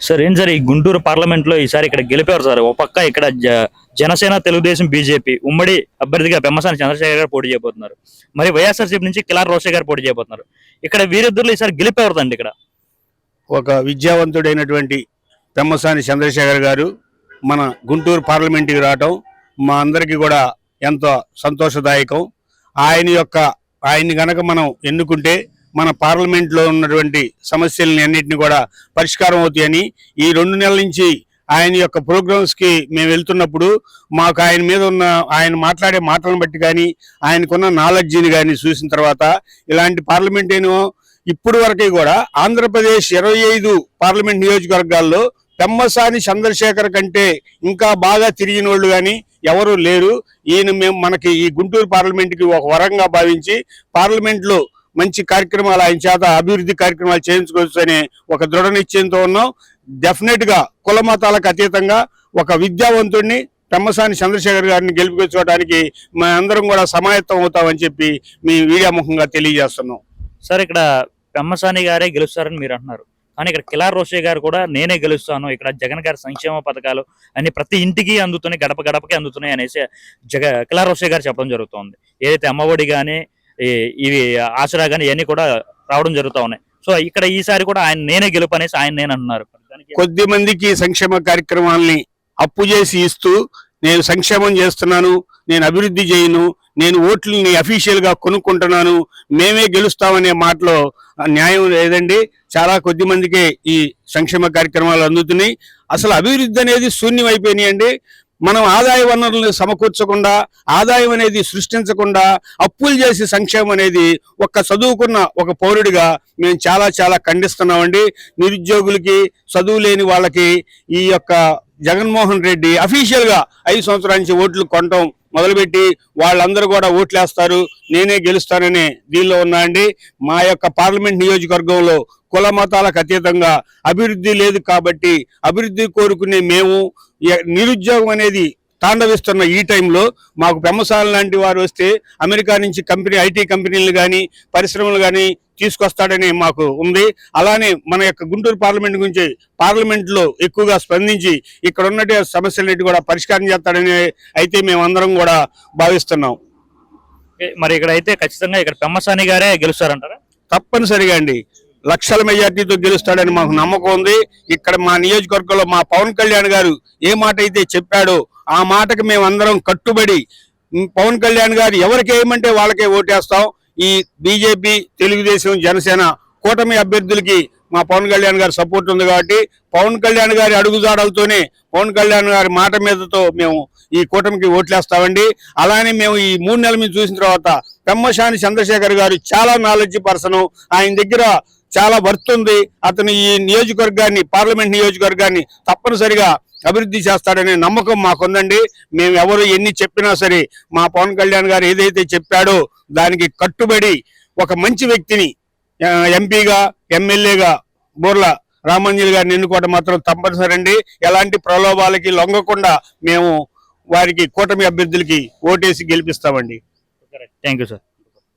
Sir ఏం sir ఈ Guntur parliament లో ఈసారి ఇక్కడ గెలిపారు సార్. ఒక పక్క ఇక్కడ జనసేన తెలుగుదేశం బీజేపీ ఉమ్మడి అభ్యర్థిగా పెమ్మసాని చంద్రశేఖర్ గారు పోటీ చేయబోతున్నారు. మరి వైఎస్ఆర్సీపీ నుంచి కిలార్ రోషే గారు పోటీ చేయబోతున్నారు. ఇక్కడ వీరిద్దరు ఈసారి గెలిపేవరదండి. ఇక్కడ ఒక విద్యావంతుడైనటువంటి పెమ్మసాని చంద్రశేఖర్ గారు మన గుంటూరు పార్లమెంట్కి రావటం మా అందరికీ కూడా ఎంతో సంతోషదాయకం. ఆయన్ని గనక మనం ఎన్నుకుంటే మన పార్లమెంట్లో ఉన్నటువంటి సమస్యలని అన్నింటినీ కూడా పరిష్కారం అవుతాయని ఈ 2 నెలల నుంచి ఆయన యొక్క ప్రోగ్రామ్స్కి మేము వెళ్తున్నప్పుడు మాకు ఆయన మీద ఉన్న ఆయన మాట్లాడే మాటలను బట్టి కానీ ఆయనకున్న నాలెడ్జిని కానీ చూసిన తర్వాత ఇలాంటి పార్లమెంట్ ఏమో ఇప్పుడు వరకు కూడా ఆంధ్రప్రదేశ్ 25 పార్లమెంట్ నియోజకవర్గాల్లో పెమ్మసాని చంద్రశేఖర్ కంటే ఇంకా బాగా తిరిగిన వాళ్ళు కానీ ఎవరు లేరు. మనకి ఈ గుంటూరు పార్లమెంట్కి ఒక వరంగా భావించి పార్లమెంట్లో మంచి కార్యక్రమాలు ఆయన చేత అభివృద్ధి కార్యక్రమాలు చేయించుకోవచ్చు అనే ఒక దృఢ నిశ్చయంతో ఉన్నాం. డెఫినెట్ గా కుల మతాలకు అతీతంగా ఒక విద్యావంతుడిని పెమ్మసాని చంద్రశేఖర్ గారిని గెలిపించుకోవడానికి మా అందరం కూడా సమాయత్తం అవుతామని చెప్పి మీ మీడియా ముఖంగా తెలియజేస్తున్నాం. సార్ ఇక్కడ పెమ్మసాని గారే గెలుస్తారని మీరు అంటున్నారు, కానీ ఇక్కడ కిలార్ రోషే గారు కూడా నేనే గెలుస్తాను, ఇక్కడ జగన్ గారి సంక్షేమ పథకాలు అన్ని ప్రతి ఇంటికి అందుతున్నాయి, గడప గడపకి అందుతున్నాయి అనేసి కిలార్ రోషే గారు చెప్పడం జరుగుతుంది. ఏదైతే అమ్మఒడి కానీ ఇవి ఆసరా కానీ ఇవన్నీ కూడా రావడం జరుగుతూ ఉన్నాయి. సో ఇక్కడ ఈసారి కూడా ఆయన నేనే గెలుపు అనేసి ఆయన నేను అంటున్నారు. కొద్ది మందికి సంక్షేమ కార్యక్రమాలని అప్పు చేసి ఇస్తూ నేను సంక్షేమం చేస్తున్నాను, నేను అభివృద్ధి చేయను, నేను ఓట్లని అఫీషియల్ గా కొనుక్కుంటున్నాను, మేమే గెలుస్తామనే మాటలో న్యాయం లేదండి. చాలా కొద్ది మందికే ఈ సంక్షేమ కార్యక్రమాలు అందుతున్నాయి. అసలు అభివృద్ధి అనేది శూన్యం అయిపోయినాయండి. మనం ఆదాయ వనరులను సమకూర్చకుండా, ఆదాయం అనేది సృష్టించకుండా అప్పులు చేసి సంక్షేమం అనేది చదువుకున్న ఒక పౌరుడిగా మేము చాలా చాలా ఖండిస్తున్నామండి. నిరుద్యోగులకి, చదువు లేని వాళ్ళకి ఈ జగన్మోహన్ రెడ్డి అఫీషియల్ గా 5 సంవత్సరాల నుంచి ఓట్లు కొనటం మొదలుపెట్టి వాళ్ళందరూ కూడా ఓట్లేస్తారు, నేనే గెలుస్తానని దీనిలో ఉన్నా అండి. మా పార్లమెంట్ నియోజకవర్గంలో కుల మతాలకు అతీతంగా అభివృద్ధి లేదు కాబట్టి అభివృద్ధి కోరుకునే మేము నిరుద్యోగం అనేది తాండవిస్తున్న ఈ టైంలో మాకు పెమ్మసాని లాంటి వారు వస్తే అమెరికా నుంచి ఐటీ కంపెనీలు కానీ పరిశ్రమలు కానీ తీసుకొస్తాడని మాకు ఉంది. అలానే మన గుంటూరు పార్లమెంట్ గురించి పార్లమెంట్లో ఎక్కువగా స్పందించి ఇక్కడ ఉన్నట్టు సమస్యలన్నిటి కూడా పరిష్కారం చేస్తాడని అయితే మేమందరం కూడా భావిస్తున్నాం. మరి ఇక్కడ అయితే ఖచ్చితంగా ఇక్కడ పెమ్మసాని గారే గెలుస్తారంటారా? తప్పనిసరిగా అండి, లక్షల మెజార్టీతో గెలుస్తాడని మాకు నమ్మకం ఉంది. ఇక్కడ మా నియోజకవర్గంలో మా పవన్ కళ్యాణ్ గారు ఏ మాట అయితే చెప్పాడో ఆ మాటకి మేమందరం కట్టుబడి పవన్ కళ్యాణ్ గారు ఎవరికి ఏమంటే వాళ్ళకే ఓటేస్తాం. ఈ బీజేపీ, తెలుగుదేశం, జనసేన కూటమి అభ్యర్థులకి మా పవన్ కళ్యాణ్ గారి సపోర్ట్ ఉంది కాబట్టి పవన్ కళ్యాణ్ గారి అడుగుజాడలతోనే పవన్ కళ్యాణ్ గారి మాట మీదతో మేము ఈ కూటమికి ఓట్లేస్తామండి. అలానే మేము ఈ 3 నెలల మీద చూసిన తర్వాత పెమ్మసాని చంద్రశేఖర్ గారు చాలా నాలెడ్జ్ పర్సన్, ఆయన దగ్గర చాలా వర్త్ ఉంది. అతను ఈ నియోజకవర్గాన్ని, పార్లమెంట్ నియోజకవర్గాన్ని తప్పనిసరిగా అభివృద్ధి చేస్తాడనే నమ్మకం మాకుందండి. మేము ఎవరు ఎన్ని చెప్పినా సరే మా పవన్ కళ్యాణ్ గారు ఏదైతే చెప్పాడో దానికి కట్టుబడి ఒక మంచి వ్యక్తిని ఎంపీగా, ఎమ్మెల్యేగా బోర్ల రామంజలి గారిని ఎన్నుకోవడం మాత్రం తప్పనిసరి అండి. ఎలాంటి ప్రలోభాలకి లొంగకుండా మేము వారికి కూటమి అభ్యర్థులకి ఓటేసి గెలిపిస్తామండి. Thank you sir.